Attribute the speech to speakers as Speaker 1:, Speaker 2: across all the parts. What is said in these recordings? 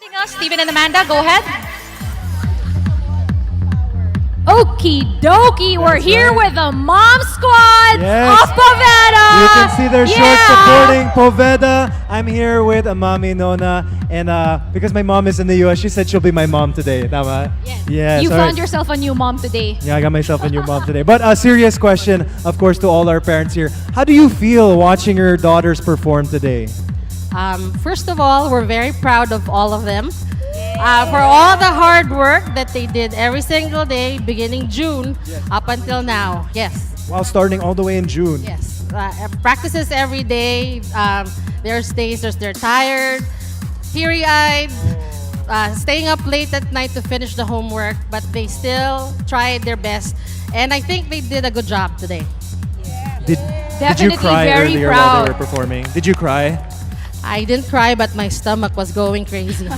Speaker 1: Anything else, Steven and Amanda? Go ahead.
Speaker 2: Okie dokie, we're here with the mom squad
Speaker 3: Yes.
Speaker 2: of Poveda.
Speaker 3: You can see their shorts supporting Poveda. I'm here with Mami Nona, and because my mom is in the US, she said she'll be my mom today. Tama? Yes.
Speaker 2: You
Speaker 3: all
Speaker 2: found
Speaker 3: right.
Speaker 2: yourself a new mom today.
Speaker 3: Yeah, I got myself a new mom today. But a serious question, of course, to all our parents here. How do you feel watching your daughters perform today?
Speaker 4: First of all, we're very proud of all of them for all the hard work that they did every single day, beginning June up until now. Yes,
Speaker 3: While starting all the way in June.
Speaker 4: yes. Practices every day. There's days they're tired, teary-eyed, staying up late at night to finish the homework, but they still tried their best. And I think they did a good job today.
Speaker 3: Did you
Speaker 2: Definitely
Speaker 3: cry
Speaker 2: very
Speaker 3: earlier while
Speaker 2: proud.
Speaker 3: they were performing? Did you cry?
Speaker 4: I didn't cry, but my stomach was going crazy.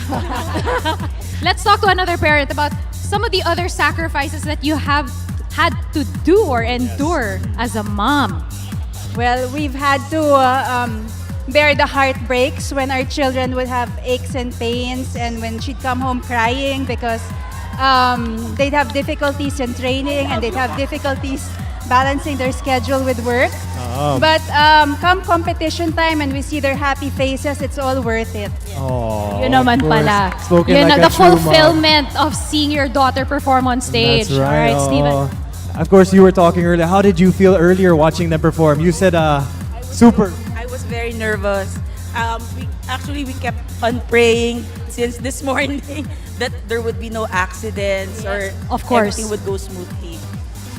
Speaker 2: Let's talk to another parent about some of the other sacrifices that you have had to do or endure as a mom.
Speaker 5: Well, we've had to bear the heartbreaks when our children would have aches and pains, and when she'd come home crying because they'd have difficulties in training and they'd have difficulties balancing their schedule with work. But come competition time and we see their happy faces, it's all worth it.
Speaker 3: Oh,
Speaker 2: Yun naman pala.
Speaker 3: Spoken
Speaker 2: Yun
Speaker 3: like
Speaker 2: na,
Speaker 3: a
Speaker 2: the
Speaker 3: true mom.
Speaker 2: fulfillment of seeing your daughter perform on stage.
Speaker 3: That's right.
Speaker 2: All right, Steven.
Speaker 3: Of course, you were talking earlier. How did you feel earlier watching them perform? You said super.
Speaker 6: I was very nervous. We kept on praying since this morning that there would be no accidents or
Speaker 2: Of course.
Speaker 6: everything would go smoothly.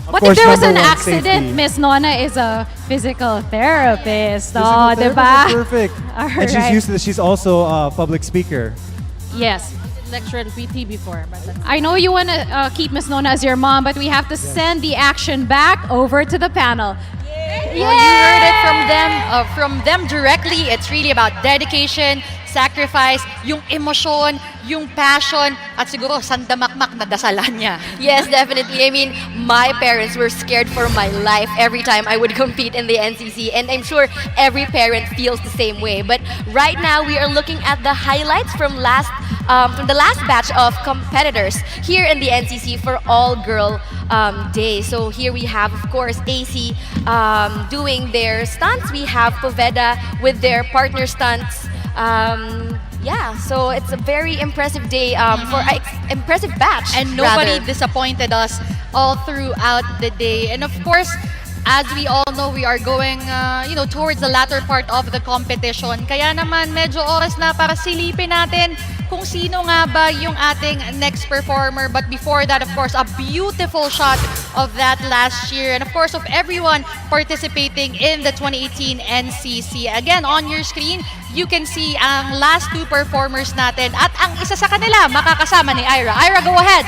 Speaker 2: What
Speaker 3: course,
Speaker 2: if there was an
Speaker 3: number one,
Speaker 2: accident?
Speaker 3: safety.
Speaker 2: Miss Nona is a physical therapist.
Speaker 3: Physical
Speaker 2: Oh,
Speaker 3: therapist
Speaker 2: diba?
Speaker 3: is perfect.
Speaker 2: All
Speaker 3: And she's
Speaker 2: right.
Speaker 3: used to this. She's also a public speaker.
Speaker 2: Yes.
Speaker 4: Lecture in PT before, but that's
Speaker 2: I know you want to keep Miss Nona as your mom, but we have to send the action back over to the panel.
Speaker 1: Well, you heard it from them directly. It's really about dedication, sacrifice, yung emosyon, yung passion, at siguro sandamakmak na dasalan niya.
Speaker 7: Yes, definitely. I mean, my parents were scared for my life every time I would compete in the NCC, and I'm sure every parent feels the same way. But right now, we are looking at the highlights from the last batch of competitors here in the NCC for all-girl day. So here we have, of course, AC doing their stunts. We have Poveda with their partner stunts. Yeah, so it's a very impressive day for an impressive batch.
Speaker 1: And nobody
Speaker 7: rather.
Speaker 1: disappointed us all throughout the day. And of course, as we all know, we are going towards the latter part of the competition. Kaya naman medyo oras na para silipin natin kung sino nga ba yung ating next performer. But before that, of course, a beautiful shot of that last year. And of course, of everyone participating in the 2018 NCC. Again, on your screen, you can see ang last two performers natin. At ang isa sa kanila, makakasama ni Ira. Ira, go ahead!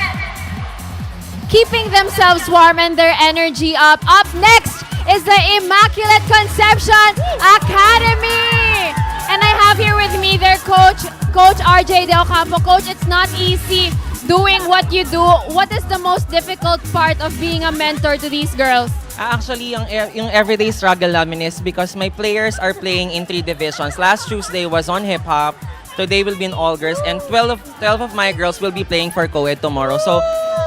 Speaker 2: Keeping themselves warm and their energy up. Up next is the Immaculate Conception Academy. And I have here with me their coach, Coach RJ De Ocampo. Coach, it's not easy doing what you do. What is the most difficult part of being a mentor to these girls?
Speaker 8: Actually, yung everyday struggle namin is because my players are playing in 3 divisions. Last Tuesday was on hip-hop. Today will be in all girls. And 12 of my girls will be playing for co-ed tomorrow. So,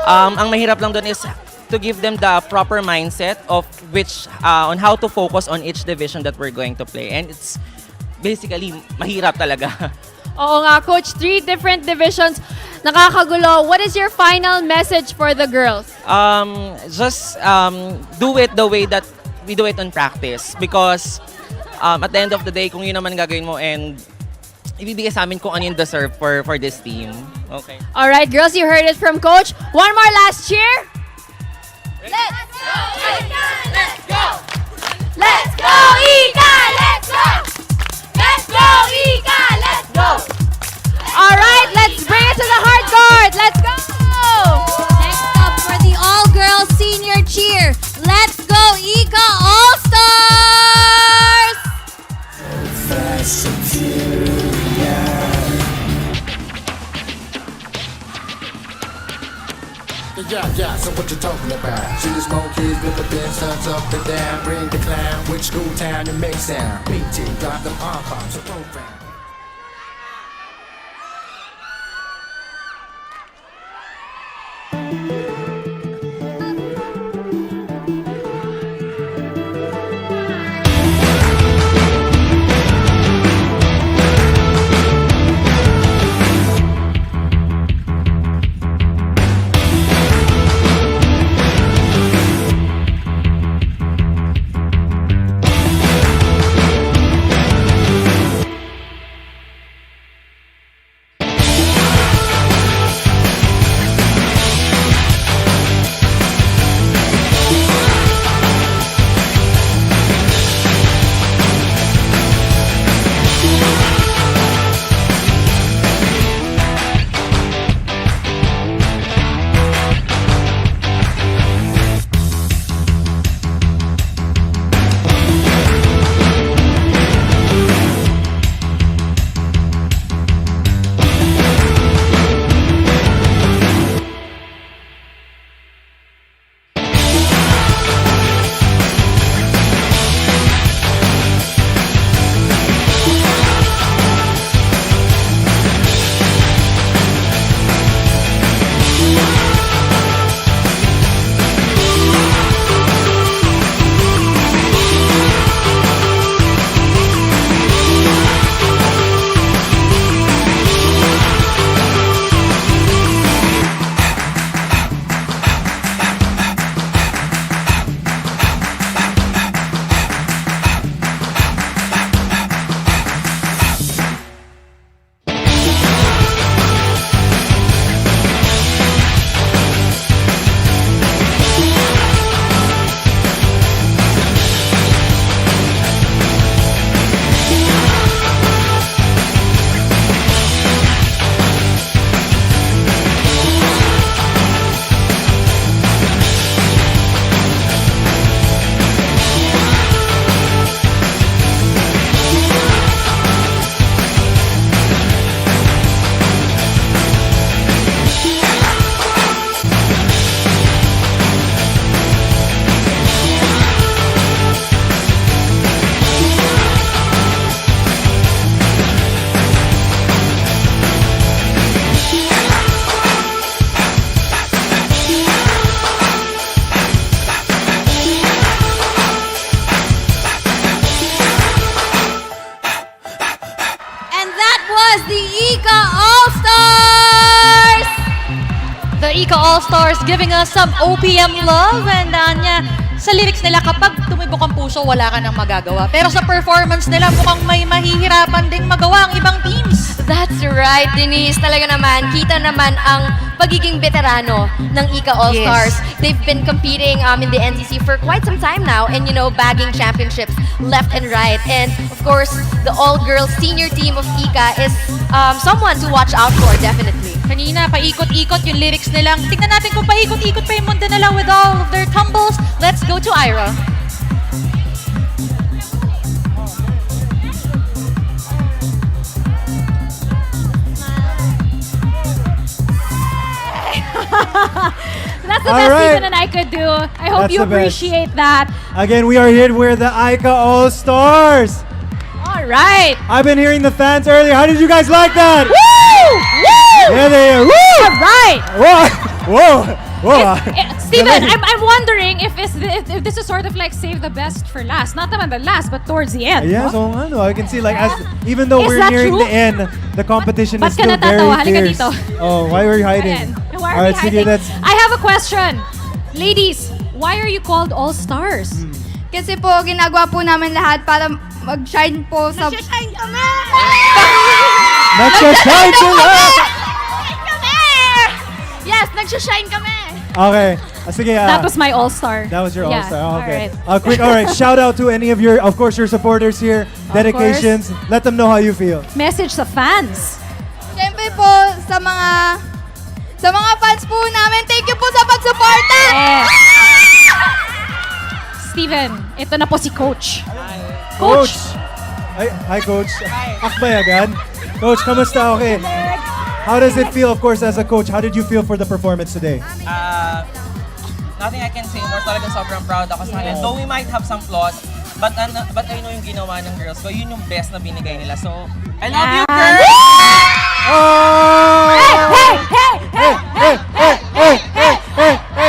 Speaker 8: ang mahirap lang doon is to give them the proper mindset of on how to focus on each division that we're going to play. And it's basically mahirap talaga.
Speaker 2: Oo nga, Coach. 3 different divisions. Nakakagulo. What is your final message for the girls?
Speaker 8: Just do it the way that we do it in practice. Because at the end of the day, kung yun naman gagawin mo and ibibigay sa amin kung ano yung deserve for this team. Okay.
Speaker 2: All right, girls, you heard it from Coach. One more last cheer.
Speaker 7: Let's go, Ika! Let's go!
Speaker 2: Let's go, Ika! Let's go!
Speaker 7: Let's go, Ika! Let's go!
Speaker 2: All right, let's bring it to the hard court. Let's go!
Speaker 7: Next up for the all-girls senior cheer. Let's go, Ika All-Stars!
Speaker 9: Yeah, so what you talking about? See the smoke kids with the big sons up and down. Bring the clown, which school town you make sound. PT, got them on pops, a program.
Speaker 1: All-Stars giving us some OPM love. And Anya, sa lyrics nila, kapag tumibok ang puso, wala ka nang magagawa. Pero sa performance nila, mukhang may mahihirapan ding magawa ang ibang teams.
Speaker 7: That's right, Denise. Talaga naman, kita naman ang pagiging veterano ng Ika All-Stars.
Speaker 1: Yes.
Speaker 7: They've been competing in the NCC for quite some time now and, bagging championships left and right. And, of course, the all-girls senior team of Ika is someone to watch out for, definitely.
Speaker 1: Kanina, paikot-ikot yung lyrics nilang. Tingnan natin kung paikot-ikot pa yung mundo nila with all of their tumbles. Let's go to Ira.
Speaker 2: That's the
Speaker 3: All
Speaker 2: best
Speaker 3: right.
Speaker 2: Steven and I could do. I hope
Speaker 3: That's
Speaker 2: you
Speaker 3: the best.
Speaker 2: appreciate that.
Speaker 3: Again, we are here with the Ika All-Stars.
Speaker 2: All right.
Speaker 3: I've been hearing the fans earlier. How did you guys like that?
Speaker 2: Woo! Woo!
Speaker 3: Yeah, they are. Woo!
Speaker 2: All right.
Speaker 3: Whoa! Whoa!
Speaker 2: Steven, I'm wondering if this is sort of like save the best for last. Not naman the last, but towards the end.
Speaker 3: Yeah,
Speaker 2: no?
Speaker 3: so I can see as even though
Speaker 2: Is
Speaker 3: we're
Speaker 2: that
Speaker 3: nearing
Speaker 2: true?
Speaker 3: the end, the competition
Speaker 2: Ba't
Speaker 3: is
Speaker 2: ka
Speaker 3: still
Speaker 2: natatawa?
Speaker 3: very
Speaker 2: Halika
Speaker 3: fierce.
Speaker 2: dito.
Speaker 3: Oh, why were you hiding?
Speaker 2: Ayan. Why are
Speaker 3: Alright,
Speaker 2: we
Speaker 3: sige,
Speaker 2: hiding?
Speaker 3: that's
Speaker 2: I have a question. Ladies, why are you called All Stars?
Speaker 10: Kasi po, ginagawa po namin lahat para mag-shine po sa... Nag-shine kami!
Speaker 3: Nagsa-shine sila!
Speaker 10: Yes, nag-shine kami!
Speaker 3: Okay. Sige,
Speaker 2: That was my All Star.
Speaker 3: that was your
Speaker 2: Yeah,
Speaker 3: all-star. Oh, okay.
Speaker 2: alright.
Speaker 3: All right. Shout out to any of your, of course, your supporters here. Dedications. Let them know how you feel.
Speaker 2: Message sa fans.
Speaker 10: Siyempre po, sa mga fans po namin, thank you po sa pagsuporta!
Speaker 2: Yes. Steven, ito na po si Coach.
Speaker 3: Coach. Hi, Coach. Akbay agad. Coach, kamusta? Okay. How does it feel, of course, as a coach? How did you feel for the performance today?
Speaker 8: Nothing I can say more. Talagang sobrang proud ako sa kanila. Though we might have some flaws, but I know yung ginawa ng girls ko, yun yung best na binigay nila. So, I love you, girls!
Speaker 3: Oh! Hey!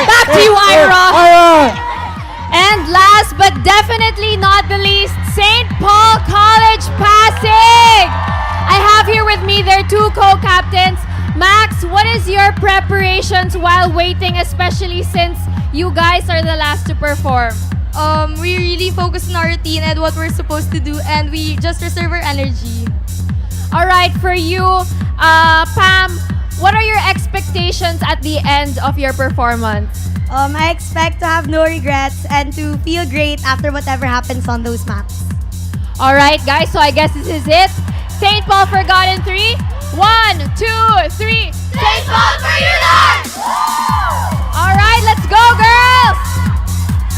Speaker 2: Back to you, Ira.
Speaker 3: Ira!
Speaker 2: And last but definitely not the least, St. Paul College Pasig. I have here with me their two co-captains. Max, what is your preparations while waiting, especially since you guys are the last to perform?
Speaker 10: We really focus on our routine and what we're supposed to do, and we just reserve our energy.
Speaker 2: All right, for you, Pam, what are your expectations at the end of your performance?
Speaker 10: I expect to have no regrets and to feel great after whatever happens on those maps.
Speaker 2: All right, guys, so I guess this is it. St. Paul Forgotten 3. 1, 2, 3. St. Paul for you, Lord! All right, let's go, girls!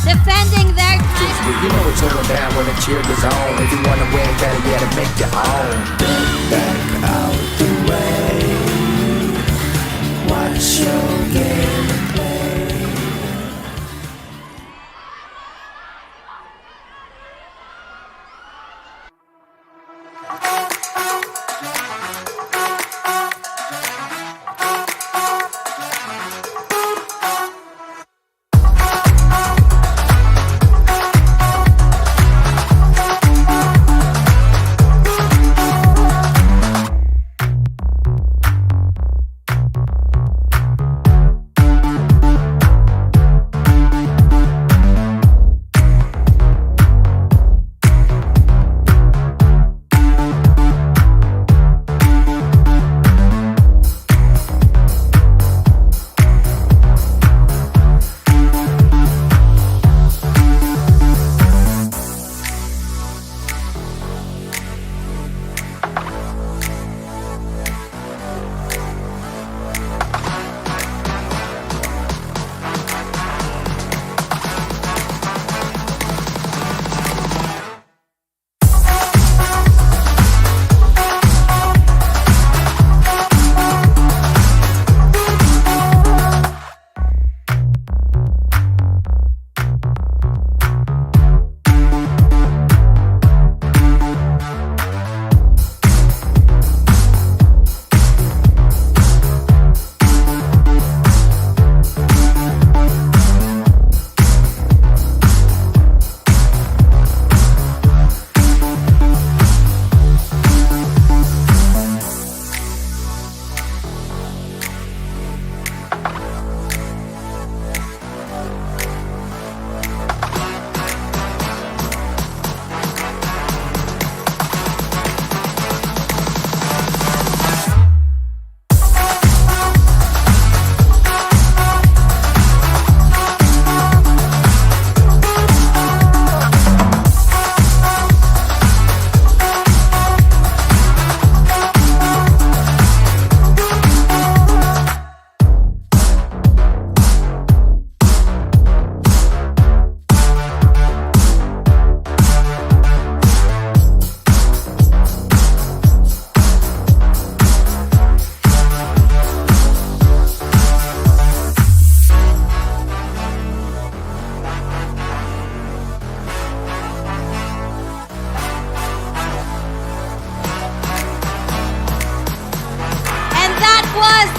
Speaker 2: Defending their title.
Speaker 9: You know it's going down when the cheer is on. If you wanna win, better get it, make your own. Back out the way. Watch your game and play.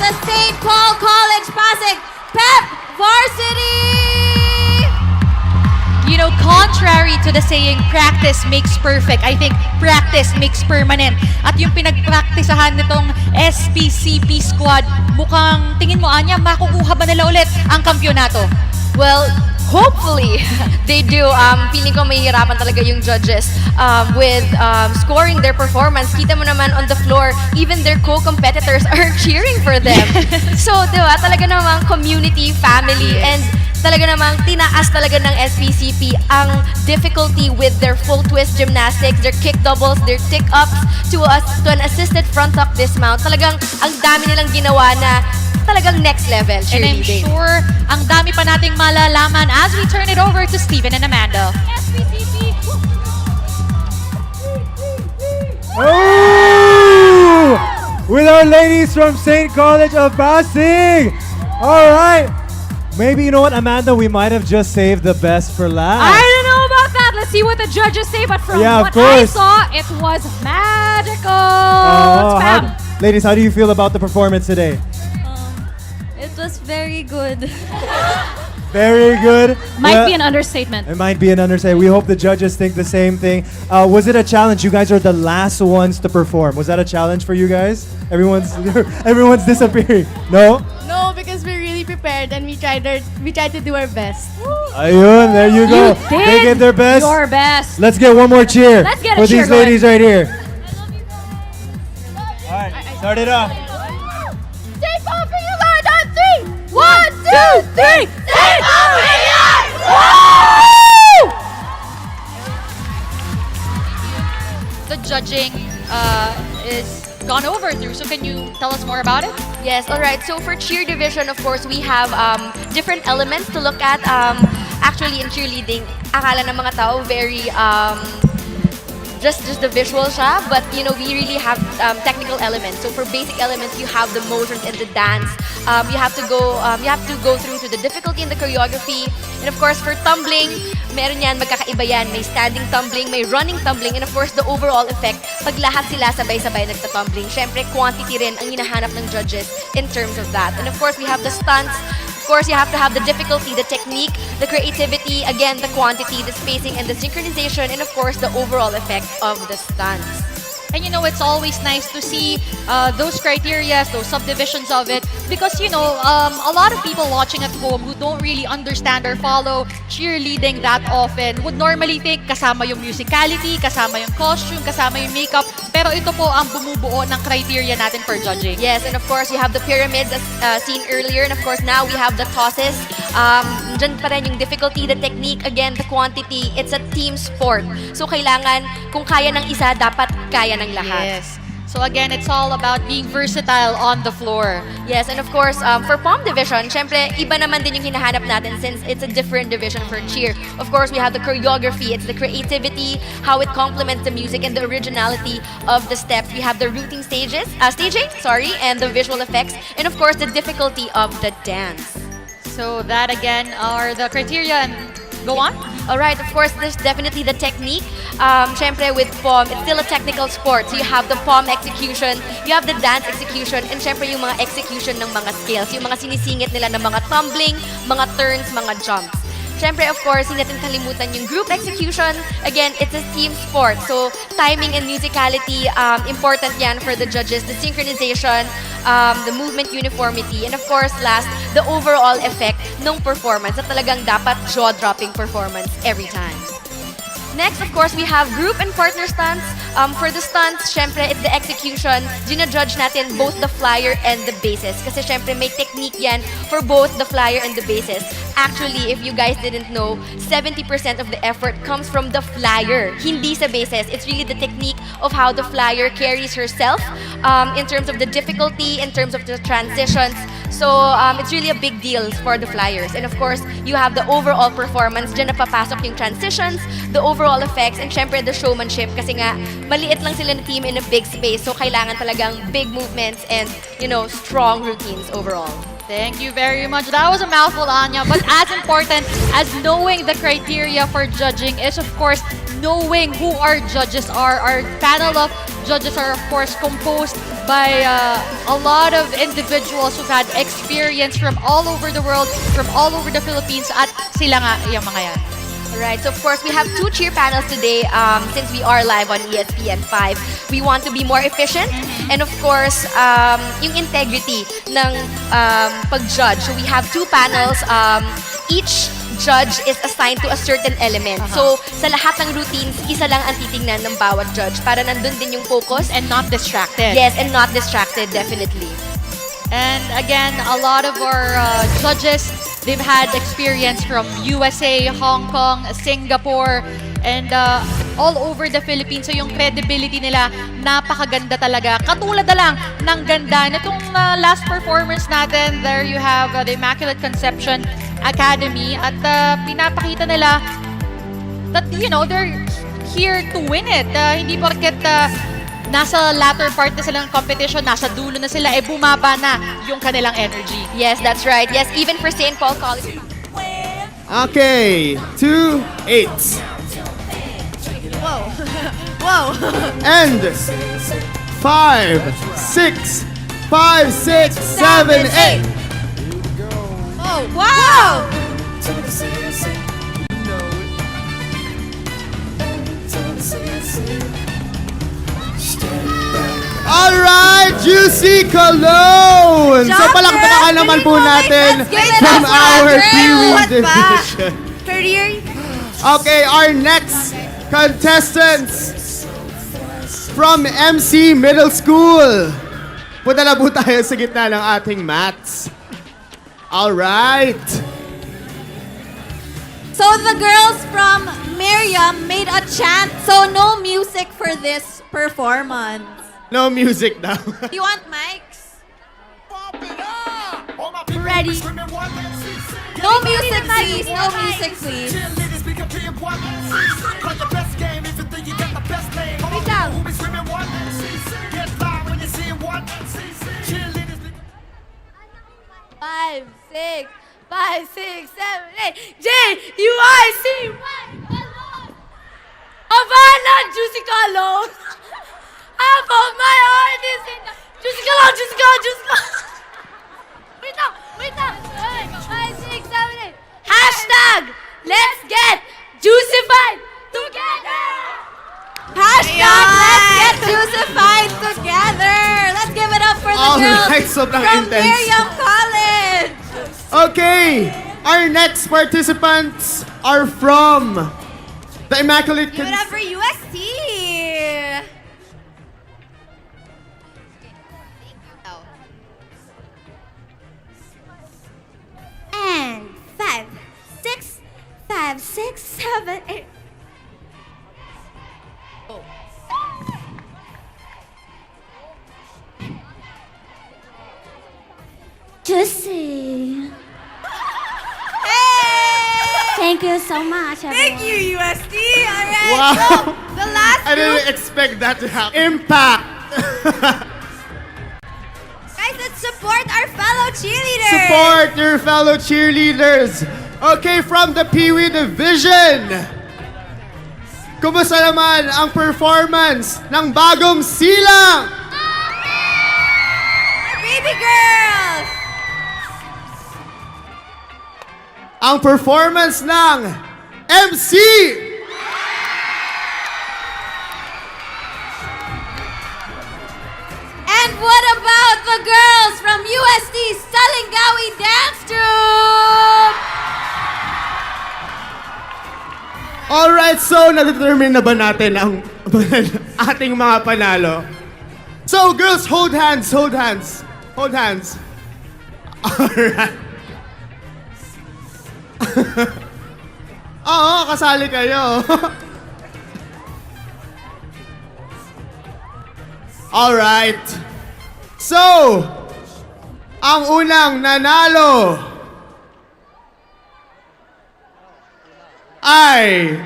Speaker 2: the St. Paul College Pasig Pep Varsity!
Speaker 1: You know, contrary to the saying, practice makes perfect, I think practice makes permanent. At yung pinagpraktisahan nitong SPCP squad, mukhang tingin mo, Anya, makukuha ba nila ulit ang kampyonato?
Speaker 7: Well, hopefully, they do. Feeling ko mahihirapan talaga yung judges with scoring their performance. Kita mo naman on the floor, even their co-competitors are cheering for them. So, di ba, talaga namang community, family, and talaga namang tinaas talaga ng SPCP ang difficulty with their full twist gymnastics, their kick doubles, their tick-ups to an assisted front tuck dismount. Talagang ang dami nilang ginawa na talagang next level
Speaker 1: And I'm
Speaker 7: cheerleading.
Speaker 1: sure ang dami pa nating malalaman as we turn it over to Steven and Amanda.
Speaker 2: SPCP!
Speaker 3: Oh! With our ladies from St. College of Pasig. All right. Maybe, you know what, Amanda, we might have just saved the best for last.
Speaker 2: I don't know about that. Let's see what the judges say. But from
Speaker 3: Yeah, of
Speaker 2: what I
Speaker 3: course.
Speaker 2: saw, it was magical.
Speaker 3: Oh,
Speaker 2: Spam.
Speaker 3: ladies, how do you feel about the performance today?
Speaker 10: It was very good.
Speaker 3: Very good.
Speaker 2: Might
Speaker 3: Well,
Speaker 2: be an understatement.
Speaker 3: It might be an understatement. We hope the judges think the same thing. Was it a challenge? You guys are the last ones to perform. Was that a challenge for you guys? Everyone's disappearing. No?
Speaker 10: No, because we're really prepared and we tried to do our best.
Speaker 3: Ayun, there you go.
Speaker 2: You did
Speaker 3: They gave their best.
Speaker 2: your best.
Speaker 3: Let's get one more cheer
Speaker 2: Let's get a
Speaker 3: for
Speaker 2: cheer
Speaker 3: these
Speaker 2: going.
Speaker 3: ladies right here. All right, start it off.
Speaker 10: Stay Paul for you, Lord, on 3!
Speaker 2: 1, 2, 3!
Speaker 10: Stay Paul for you!
Speaker 1: The judging is gone over through. So can you tell us more about it?
Speaker 7: Yes, all right. So for cheer division, of course, we have different elements to look at. Actually, in cheerleading, akala ng mga tao very just the visual siya, but you know, we really have technical elements. So for basic elements, you have the motions and the dance. You have to go through to the difficulty in the choreography. And of course, for tumbling, meron yan, magkakaiba yan. May standing tumbling, may running tumbling, and of course, the overall effect, pag lahat sila sabay-sabay nagtatumbling, syempre, quantity rin ang hinahanap ng judges in terms of that. And of course, we have the stunts. Of course, you have to have the difficulty, the technique, the creativity, again, the quantity, the spacing, and the synchronization, and of course, the overall effect of the stunts.
Speaker 1: And you know, it's always nice to see those criteria, those subdivisions of it, because you know, a lot of people watching at home who don't really understand or follow cheerleading that often would normally think kasama yung musicality, kasama yung costume, kasama yung makeup, pero ito po ang bumubuo ng criteria natin for judging.
Speaker 7: Yes, and of course, you have the pyramids as seen earlier, and of course, now we have the tosses. Dyan pa rin yung difficulty, the technique, again, the quantity. It's a team sport. So, kailangan, kung kaya ng isa, dapat kaya ng lahat.
Speaker 1: Yes. So again, it's all about being versatile on the floor.
Speaker 7: Yes, and of course, for POM division, syempre, iba naman din yung hinahanap natin since it's a different division for cheer. Of course, we have the choreography, it's the creativity, how it complements the music and the originality of the steps. We have the routing staging, and the visual effects, and of course, the difficulty of the dance.
Speaker 1: So that again are the criteria, and go on.
Speaker 7: Alright, of course, there's definitely the technique. Syempre, with POM, it's still a technical sport. So you have the POM execution, you have the dance execution, and syempre yung mga execution ng mga skills, yung mga sinisingit nila ng mga tumbling, mga turns, mga jumps. Syempre, of course, hindi natin kalimutan yung group execution. Again, it's a team sport. So, timing and musicality, important yan for the judges. The synchronization, the movement uniformity, and of course, last, the overall effect ng performance na talagang dapat jaw-dropping performance every time. Next, of course, we have group and partner stunts. For the stunts, syempre, it's the execution. Gina-judge natin both the flyer and the bases. Kasi syempre, may technique yan for both the flyer and the bases. Actually, if you guys didn't know, 70% of the effort comes from the flyer, hindi sa bases. It's really the technique of how the flyer carries herself in terms of the difficulty, in terms of the transitions. So, it's really a big deal for the flyers. And of course, you have the overall performance. Diyan napapasok yung transitions, the overall effects, and syempre the showmanship. Kasi nga, maliit lang sila na team in a big space. So, kailangan talagang big movements and, you know, strong routines overall.
Speaker 1: Thank you very much. That was a mouthful, Anya. But as important as knowing the criteria for judging is, of course, knowing who our judges are. Our panel of judges are, of course, composed by a lot of individuals who've had experience from all over the world, from all over the Philippines, at sila nga yung mga yan.
Speaker 7: Right, so of course, we have 2 cheer panels today since we are live on ESPN5. We want to be more efficient and of course, yung integrity ng pag-judge. So we have 2 panels. Each judge is assigned to a certain element. So sa lahat ng routines, isa lang ang titingnan ng bawat judge para nandun din yung focus.
Speaker 1: And not distracted.
Speaker 7: Yes, and not distracted, definitely.
Speaker 1: And again, a lot of our judges, they've had experience from USA, Hong Kong, Singapore, and all over the Philippines. So yung credibility nila, napakaganda talaga. Katulad na lang ng ganda nitong last performance natin. There you have the Immaculate Conception Academy. At pinapakita nila that, you know, they're here to win it. Hindi porket nasa latter part na sila ng competition, nasa dulo na sila, bumaba na yung kanilang energy.
Speaker 7: Yes, that's right. Yes, even for St. Paul College.
Speaker 11: Okay, 2-8.
Speaker 10: Whoa. Whoa.
Speaker 11: And 5, 6, 5, 6, 7, 8.
Speaker 10: Oh, wow!
Speaker 11: Alright, Juicy Cologne! So
Speaker 10: Job,
Speaker 11: palakpakan
Speaker 10: girl!
Speaker 11: naman po
Speaker 10: Really
Speaker 11: natin
Speaker 10: let's give it
Speaker 11: from
Speaker 10: up for
Speaker 11: our
Speaker 10: our girl.
Speaker 11: Peewee
Speaker 10: What ba?
Speaker 11: division.
Speaker 10: Career.
Speaker 11: Okay, our next contestants from MC Middle School. Punta na po tayo sa gitna ng ating mats. Alright.
Speaker 10: So the girls from Miriam made a chant, so no music for this performance.
Speaker 11: No music daw.
Speaker 10: You want mics? Ready? No music, please. No music, please. Wait down. 5, 6, 5, 6, 7, 8. J-U-I-C-Y. Havana, Juicy Cologne. Half of my heart is in the... Juicy Cologne, Juicy Cologne, Juicy Cologne. Wait now, wait now. 5, 6, 7, 8. Hashtag, let's get juicified together. Hashtag, let's get juicified together. Let's give it up for the girls
Speaker 11: Alright, sobrang
Speaker 10: from
Speaker 11: intense.
Speaker 10: Miriam College.
Speaker 11: Okay, our next participants are from the Immaculate
Speaker 10: Give it up for UST. And 5, 6, 5, 6, 7, 8. Juicy. Hey!
Speaker 12: Thank you so much, everyone.
Speaker 10: Thank you, UST. All right.
Speaker 11: Wow.
Speaker 10: So, the last
Speaker 11: I
Speaker 10: group.
Speaker 11: didn't expect that to happen. Impact!
Speaker 10: Guys, let's support our fellow cheerleaders.
Speaker 11: Support your fellow cheerleaders. Okay, from the Peewee division. Kumusta naman ang performance ng bagong silang?
Speaker 10: Baby girls.
Speaker 11: Ang performance ng MC.
Speaker 10: And what about the girls from UST Salingawi Dance Troupe?
Speaker 11: Alright, so na-determine na ba natin ang ating mga panalo? So girls, hold hands, hold hands, hold hands. Alright. Oo, kasali kayo. Alright. So, ang unang nanalo ay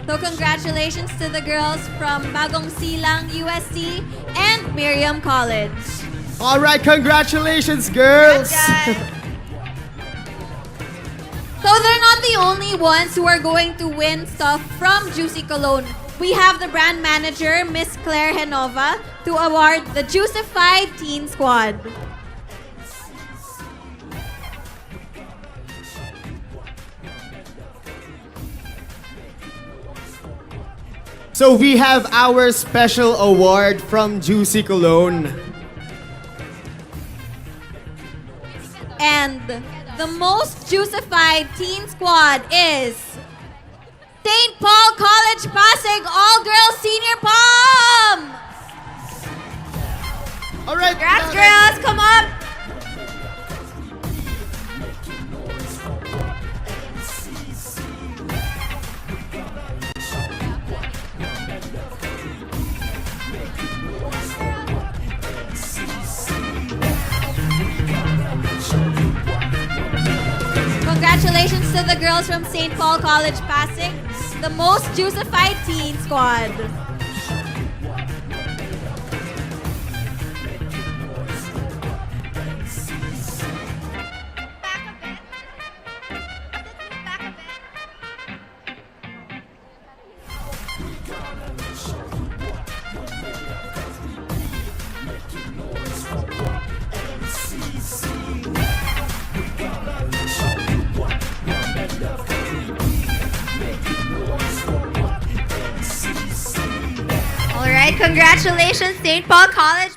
Speaker 10: So congratulations to the girls from Bagong Silang UST and Miriam College.
Speaker 11: All right, congratulations, girls.
Speaker 2: So they're not the only ones who are going to win stuff from Juicy Cologne. We have the brand manager, Miss Claire Henova, to award the Juicified Teen Squad.
Speaker 11: So we have our special award from Juicy Cologne.
Speaker 2: And the most juicified teen squad is St. Paul College Pasig All-Girls Senior Pom!
Speaker 11: All right.
Speaker 2: Congrats, girls! Come up! Congratulations to the girls from St. Paul College Pasig, the most juicified teen squad. All right, congratulations, St. Paul College.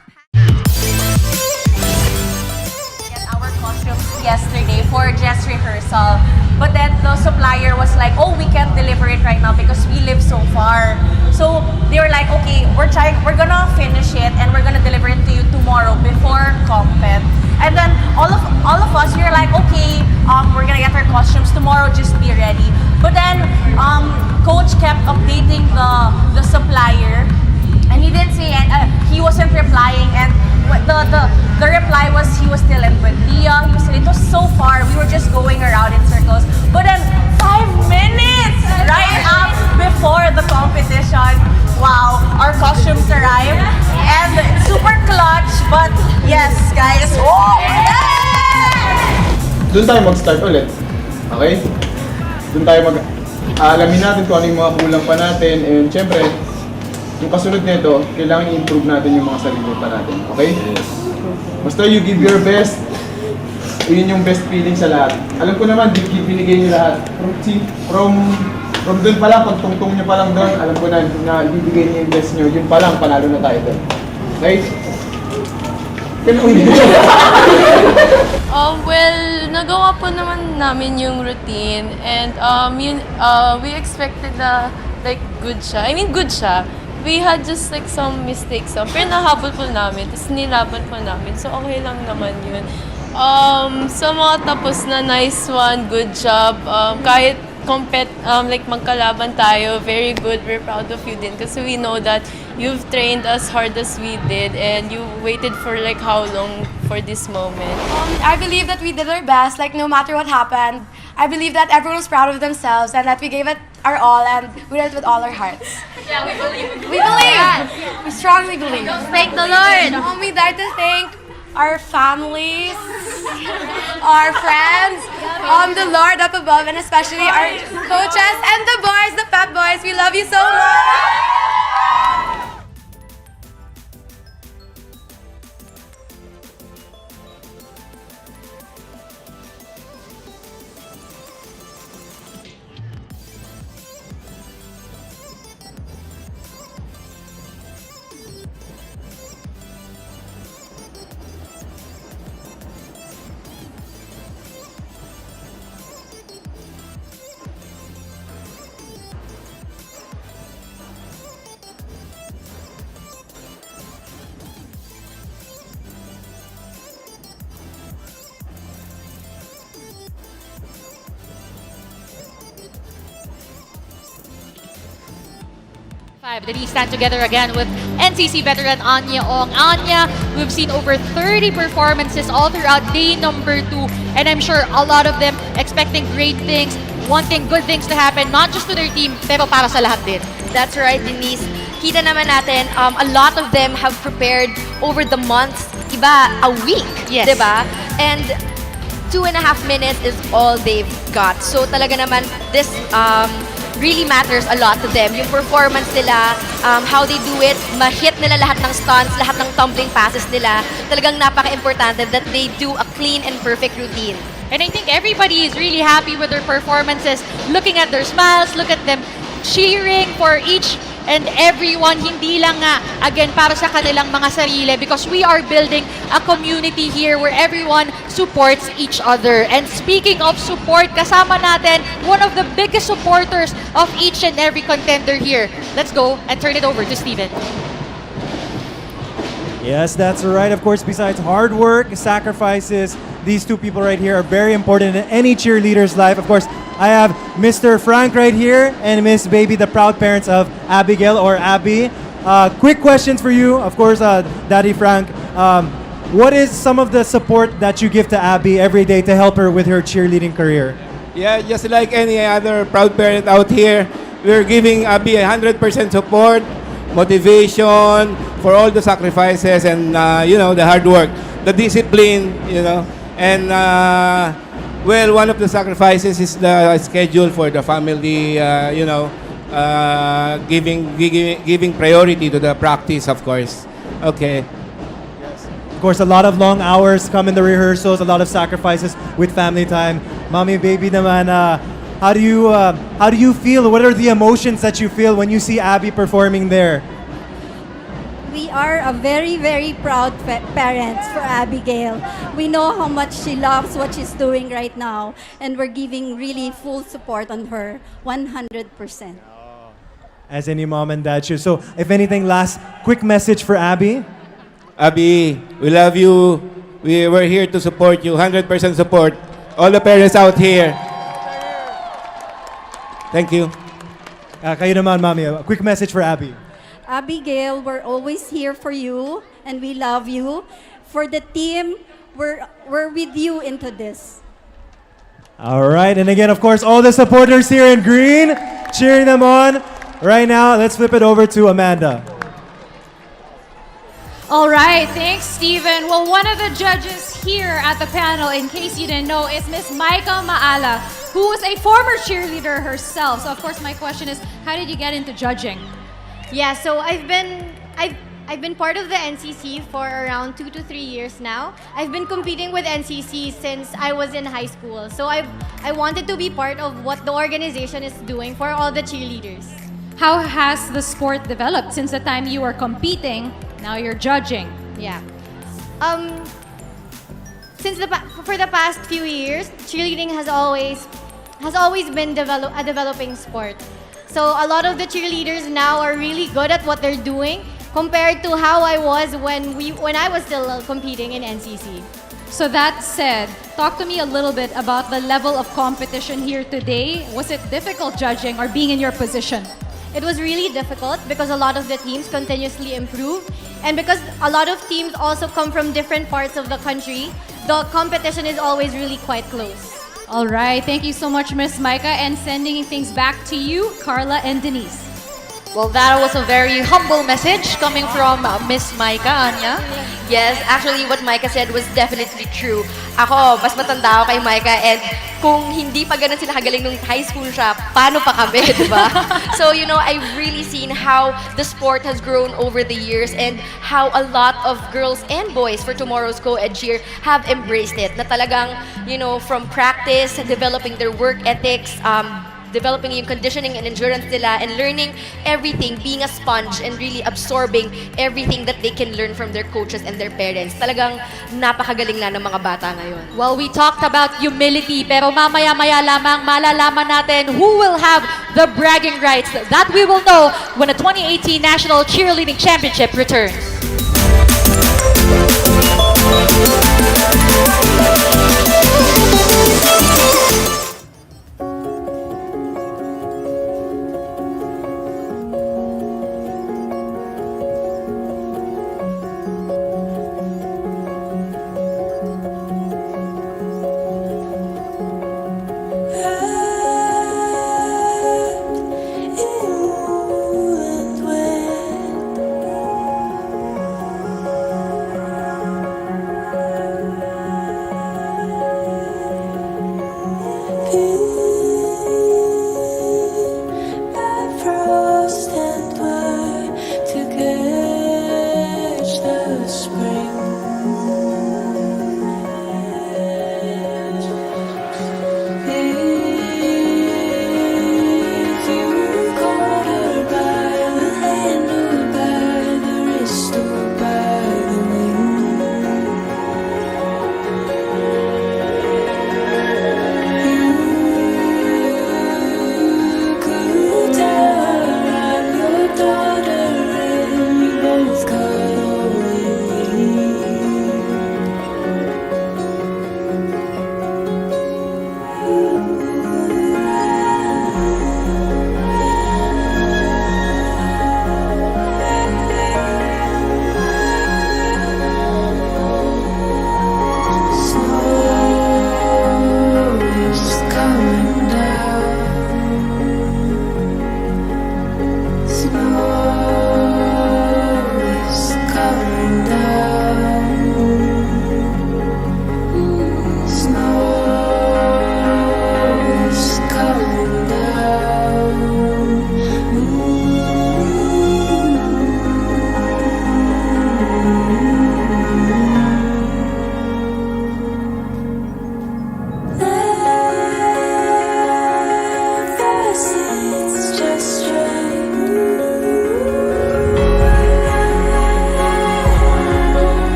Speaker 12: Our costumes yesterday for dress rehearsal. But then the supplier was like, oh, we can't deliver it right now because we live so far. So they were like, okay, we're gonna finish it and we're gonna deliver it to you tomorrow before compet. And then all of us, we were like, okay, we're gonna get our costumes tomorrow, just be ready. But then coach kept updating the supplier. And he didn't say, he wasn't replying, and the reply was he was still in Buendia. It was so far, we were just going around in circles. But then 5 minutes right up before the competition, wow, our costumes arrived. And it's super clutch, but yes, guys. Oh!
Speaker 13: Doon tayo mag-start ulit. Okay? Doon tayo alamin natin kung ano yung mga kulang pa natin, and syempre, yung kasunod nito, kailangan i-improve natin yung mga sarili pa natin. Okay? Basta you give your best, yun yung best feeling sa lahat. Alam ko naman, binigay niyo lahat. From doon pa lang, pag tungtong niyo pa lang doon, alam ko na bibigay niyo yung best niyo. Yun pa lang, panalo na tayo doon. Okay?
Speaker 14: Well, nagawa po naman namin yung routine, and we expected na like good siya. I mean, good siya. We had just like some mistakes, pero nahabol po namin, tapos nilaban po namin, so okay lang naman yun. Sa mga tapos na nice one, good job. Kahit like magkalaban tayo, very good, we're proud of you din, kasi we know that you've trained as hard as we did, and you waited for like how long for this moment.
Speaker 10: I believe that we did our best, like no matter what happened. I believe that everyone was proud of themselves and that we gave it our all and we did it with all our hearts.
Speaker 12: Yeah, we believe.
Speaker 10: We believe. We strongly believe.
Speaker 2: Thank the Lord.
Speaker 10: We'd like to thank our families, our friends, the Lord up above, and especially our coaches and the boys, the Pep Boys. We love you so much.
Speaker 1: 5. Then we stand together again with NCC veteran Anya Ong. Anya, we've seen over 30 performances all throughout day number 2, and I'm sure a lot of them expecting great things, wanting good things to happen, not just to their team, pero para sa lahat din.
Speaker 7: That's right, Denise. Kita naman natin, a lot of them have prepared over the months iba a week,
Speaker 1: Yes.
Speaker 7: 'di ba? And 2.5 minutes is all they've got. So talaga naman, this really matters a lot to them. Yung performance nila, how they do it, ma-hit nila lahat ng stunts, lahat ng tumbling passes nila. Talagang napaka-importante that they do a clean and perfect routine.
Speaker 1: And I think everybody is really happy with their performances. Looking at their smiles, look at them cheering for each and everyone, hindi lang nga, again, para sa kanilang mga sarili, because we are building a community here where everyone supports each other. And speaking of support, kasama natin one of the biggest supporters of each and every contender here. Let's go and turn it over to Steven.
Speaker 3: Yes, that's right. Of course, besides hard work, sacrifices, these two people right here are very important in any cheerleader's life. Of course, I have Mr. Frank right here and Miss Baby, the proud parents of Abigail or Abby. Quick questions for you, of course, Daddy Frank. What is some of the support that you give to Abby every day to help her with her cheerleading career?
Speaker 15: Yeah, just like any other proud parent out here, we're giving Abby 100% support, motivation for all the sacrifices and the hard work, the discipline, and well, one of the sacrifices is the schedule for the family, giving priority to the practice, of course. Okay.
Speaker 3: Of course, a lot of long hours come in the rehearsals, a lot of sacrifices with family time. Mommy, baby naman, how do you feel? What are the emotions that you feel when you see Abby performing there?
Speaker 16: We are a very, very proud parents for Abigail. We know how much she loves what she's doing right now, and we're giving really full support on her, 100%.
Speaker 3: As any mom and dad should. So, if anything, last quick message for Abby.
Speaker 15: Abby, we love you. We're here to support you, 100% support. All the parents out here. Thank you.
Speaker 3: Kayo naman, Mami. A quick message for Abby.
Speaker 16: Abigail, we're always here for you, and we love you. For the team, we're with you into this.
Speaker 3: All right, and again, of course, all the supporters here in green, cheering them on. Right now, let's flip it over to Amanda.
Speaker 2: All right, thanks, Steven. Well, one of the judges here at the panel, in case you didn't know, is Miss Maika Maala, who was a former cheerleader herself. So, of course, my question is, how did you get into judging?
Speaker 17: Yeah, so I've been part of the NCC for around 2 to 3 years now. I've been competing with NCC since I was in high school. So I wanted to be part of what the organization is doing for all the cheerleaders.
Speaker 2: How has the sport developed since the time you were competing? Now you're judging.
Speaker 17: Yeah. For the past few years, cheerleading has always been a developing sport. So a lot of the cheerleaders now are really good at what they're doing compared to how I was when I was still competing in NCC.
Speaker 2: So that said, talk to me a little bit about the level of competition here today. Was it difficult judging or being in your position?
Speaker 17: It was really difficult because a lot of the teams continuously improve, and because a lot of teams also come from different parts of the country, the competition is always really quite close.
Speaker 2: All right, thank you so much, Miss Maika, and sending things back to you, Carla and Denise.
Speaker 1: Well, that was a very humble message coming from Miss Maika, Anya.
Speaker 7: Yes, actually what Maika said was definitely true. Ako, mas matanda ako kay Maika, and kung hindi pa ganun sila kagaling nung high school siya, paano pa kami, di ba? So, I've really seen how the sport has grown over the years and how a lot of girls and boys for tomorrow's co-ed cheer have embraced it. Na talagang, from practice, developing their work ethics, developing yung conditioning and endurance nila, and learning everything, being a sponge and really absorbing everything that they can learn from their coaches and their parents. Talagang napakagaling lang ng mga bata ngayon.
Speaker 1: Well, we talked about humility, pero mamaya-maya lamang malalaman natin who will have the bragging rights. That we will know when the 2018 National Cheerleading Championship returns.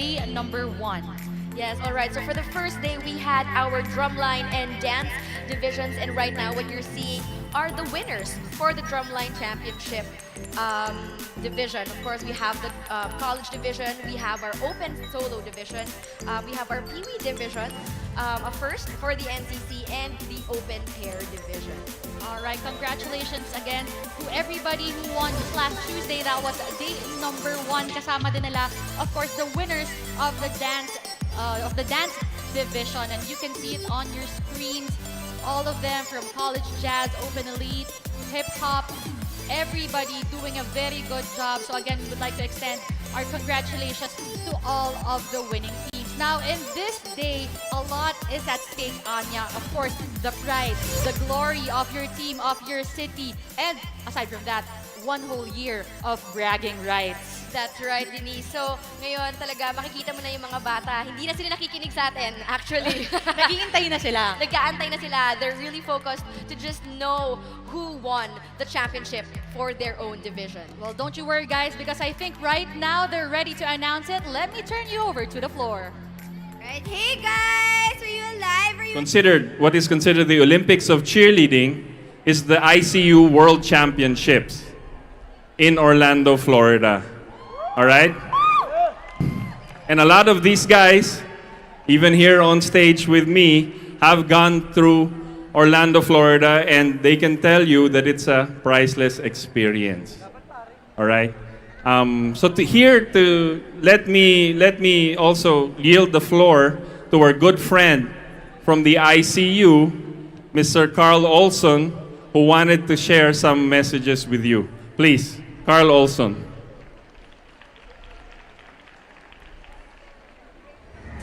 Speaker 1: day number 1.
Speaker 7: Yes, all right. So for the first day, we had our drumline and dance divisions, and right now what you're seeing are the winners for the drumline championship division. Of course, we have the college division, we have our open solo division, we have our Pee-wee division, a first for the NCC, and the open pair division.
Speaker 1: All right, congratulations again to everybody who won this last Tuesday. That was day number 1. Kasama din nila, of course, the winners of the dance division, and you can see it on your screens. All of them from college jazz, open elite, hip hop, everybody doing a very good job. So again, we would like to extend our congratulations to all of the winning teams. Now, in this day, a lot is at stake, Anya. Of course, the pride, the glory of your team, of your city, and aside from that, 1 whole year of bragging rights.
Speaker 7: That's right, Denise. So, ngayon talaga makikita mo na yung mga bata. Hindi na sila nakikinig sa atin, actually.
Speaker 1: Naghihintay na sila.
Speaker 7: Nag-aantay na sila. They're really focused to just know who won the championship for their own division.
Speaker 1: Well, don't you worry, guys, because I think right now they're ready to announce it. Let me turn you over to the floor.
Speaker 2: Right. Hey guys, are you alive? Are you
Speaker 18: What is considered the Olympics of cheerleading is the ICU World Championships in Orlando, Florida. All right? And a lot of these guys, even here on stage with me, have gone through Orlando, Florida, and they can tell you that it's a priceless experience. All right? So let me also yield the floor to our good friend from the ICU, Mr. Carl Olson, who wanted to share some messages with you. Please, Carl Olson.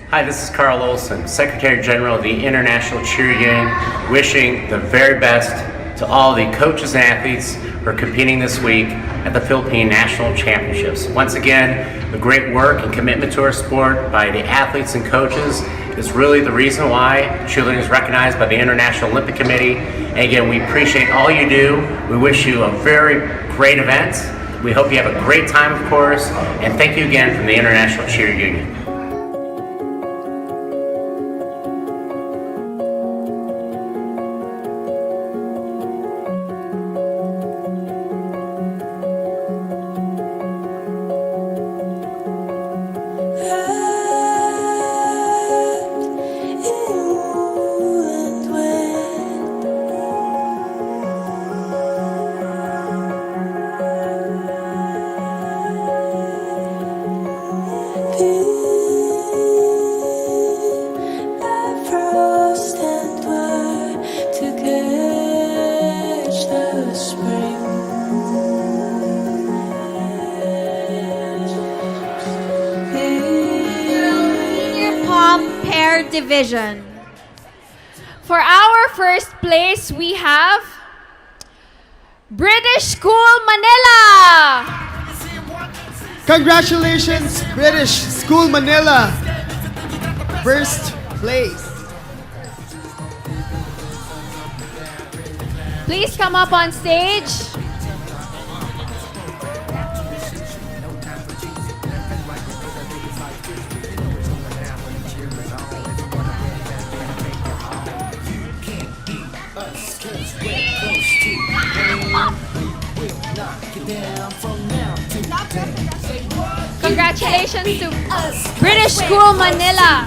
Speaker 19: Hi, this is Carl Olson, Secretary General of the International Cheer Union, wishing the very best to all the coaches and athletes who are competing this week at the Philippine National Championships. Once again, the great work and commitment to our sport by the athletes and coaches is really the reason why cheerleading is recognized by the International Olympic Committee. And again, we appreciate all you do. We wish you a very great event. We hope you have a great time, of course, and thank you again from the International Cheer Union.
Speaker 2: Division. For our first place, we have British School Manila.
Speaker 11: Congratulations, British School Manila. First place.
Speaker 2: Please come up on stage. Congratulations to British School Manila.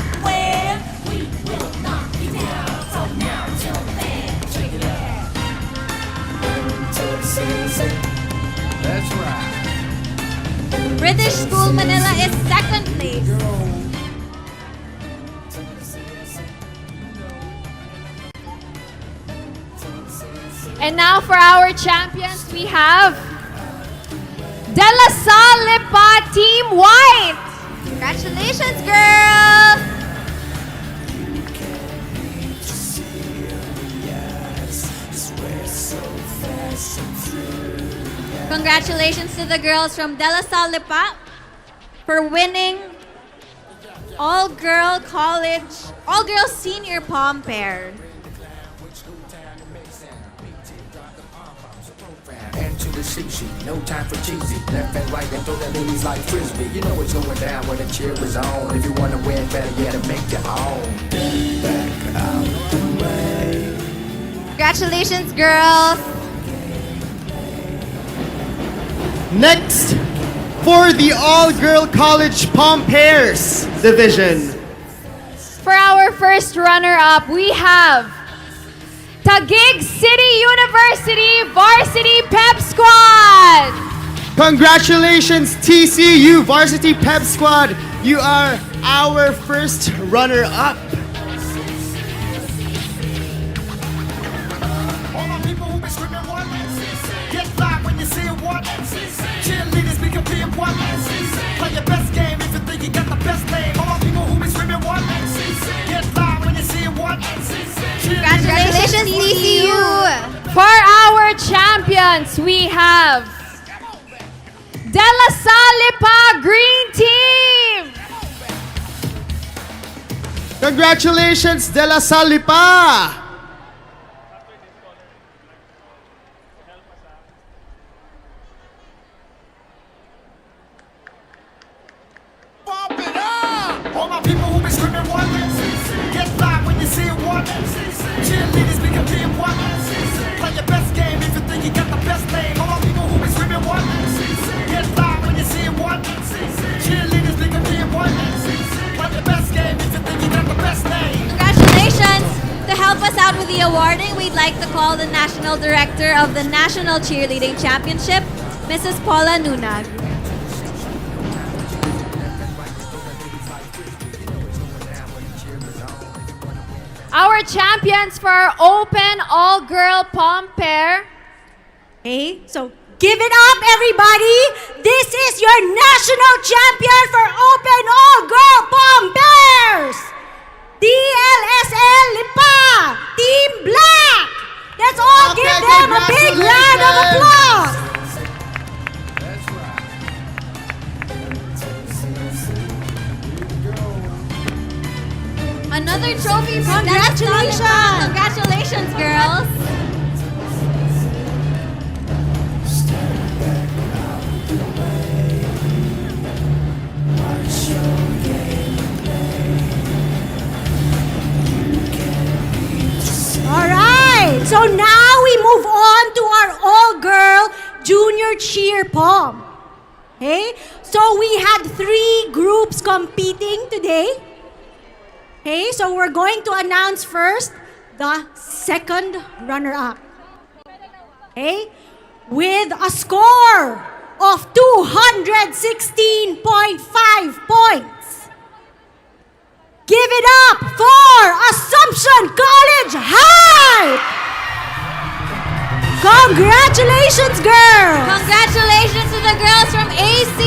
Speaker 9: That's right.
Speaker 2: British School Manila is second place. And now for our champions, we have De La Salle Lipa Team White. Congratulations, girls! Congratulations to the girls from De La Salle Lipa for winning all-girl senior pom pair.
Speaker 9: And to the sushi. No time for cheesy. Left and right and throw the ladies like frisbee. You know what's going down when the cheer is on. If you wanna win, better yet, make your own. Back out the way.
Speaker 2: Congratulations, girls!
Speaker 11: Next, for the all-girl college pom pairs division.
Speaker 2: For our first runner-up, we have Taguig City University Varsity Pep Squad!
Speaker 11: Congratulations, TCU Varsity Pep Squad. You are our first runner-up.
Speaker 9: All my people who be screaming one, get live when you see what. Cheerleaders be competing one. Play your best game if you think you got the best name. All my people who be screaming one, get live when you see what.
Speaker 2: Congratulations, TCU! For our champions, we have De La Salle Lipa Green Team!
Speaker 11: Congratulations, De La Salle Lipa!
Speaker 9: All my people who be screaming one, get live when you see what. Cheerleaders be competing one. Play your best game if you think you got the best name. All my people who be screaming one, get live when you see what. Cheerleaders be competing one. Play your best game if you think you got the best name.
Speaker 2: Congratulations! To help us out with the awarding, we'd like to call the National Director of the National Cheerleading Championship, Mrs. Paula Nunag. Our champions for our open all-girl pom pair.
Speaker 10: Okay, so give it up, everybody! This is your national champion for Open All-Girl Pom Pairs! DLSL Lipa! Team Black! Let's all give them a big round of applause!
Speaker 2: Another trophy for
Speaker 10: Congratulations!
Speaker 2: Congratulations, girls!
Speaker 10: Alright, so now we move on to our all-girl junior cheer pom. Okay, so we had 3 groups competing today. Okay, so we're going to announce first the second runner-up. Okay, with a score of 216.5 points. Give it up for Assumption College High! Congratulations, girls!
Speaker 2: Congratulations to the girls from AC!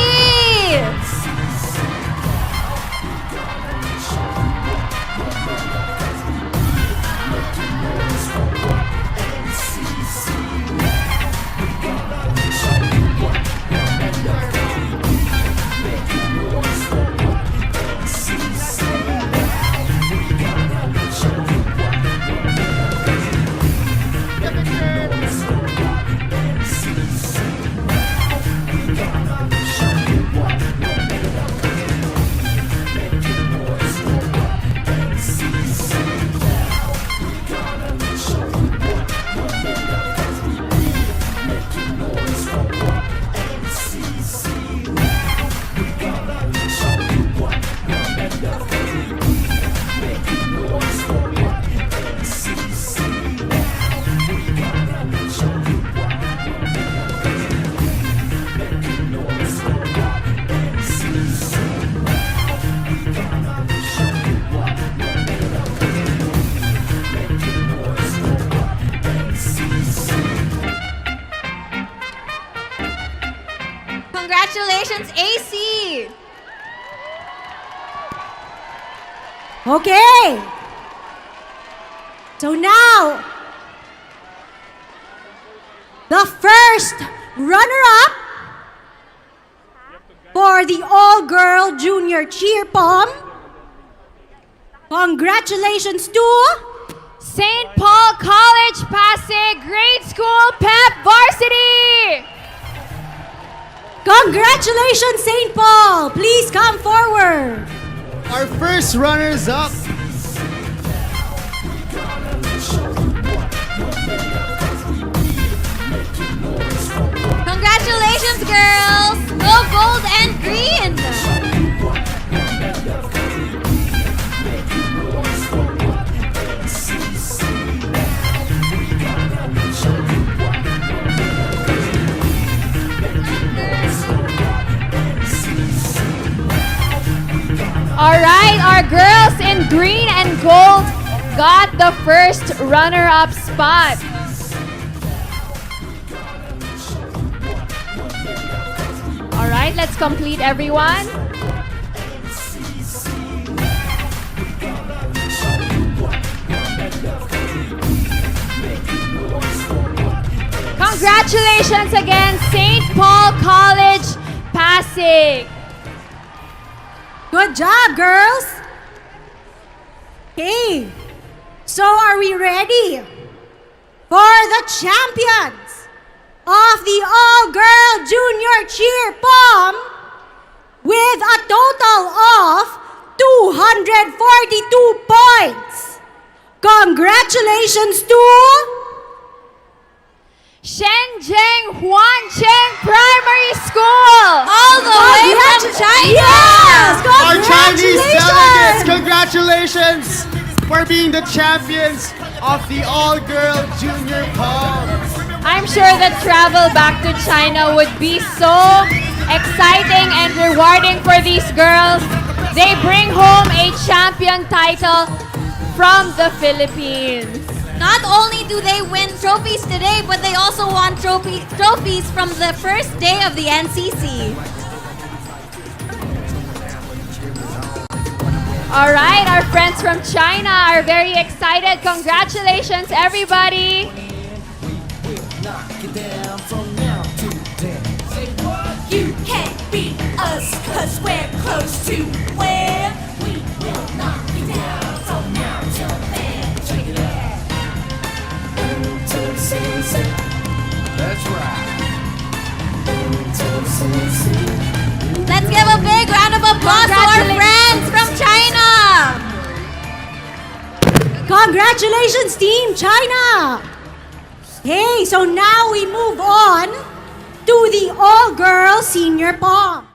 Speaker 2: Congratulations, AC!
Speaker 10: Okay. So now, the first runner-up for the all-girl junior cheer pom. Congratulations to
Speaker 2: St. Paul College Pasig Grade School Pep Varsity!
Speaker 10: Congratulations, St. Paul! Please come forward.
Speaker 11: Our first runners-up.
Speaker 2: Congratulations, girls! Go gold and green! All right, our girls in green and gold got the first runner-up spot. All right, let's complete everyone. Congratulations again, St. Paul College, Pasig.
Speaker 10: Good job, girls. Okay, so are we ready for the champions of the all-girl junior cheer pom with a total of 242 points? Congratulations to
Speaker 2: Shenzhen Huancheng Primary School.
Speaker 10: All the way from China. Yes,
Speaker 11: Our Chinese delegates,
Speaker 10: congratulations.
Speaker 11: congratulations for being the champions of the all-girl junior pom.
Speaker 2: I'm sure that travel back to China would be so exciting and rewarding for these girls. They bring home a champion title from the Philippines.
Speaker 20: Not only do they win trophies today, but they also won trophies from the first day of the NCC.
Speaker 2: All right, our friends from China are very excited. Congratulations, everybody.
Speaker 10: You can't beat us, cause we're close to where we will knock you down from now till then. Check it out.
Speaker 9: That's right.
Speaker 20: Let's give a big round of applause to our friends from China.
Speaker 10: Congratulations, Team China! Hey, so now we move on to the all-girl senior pom.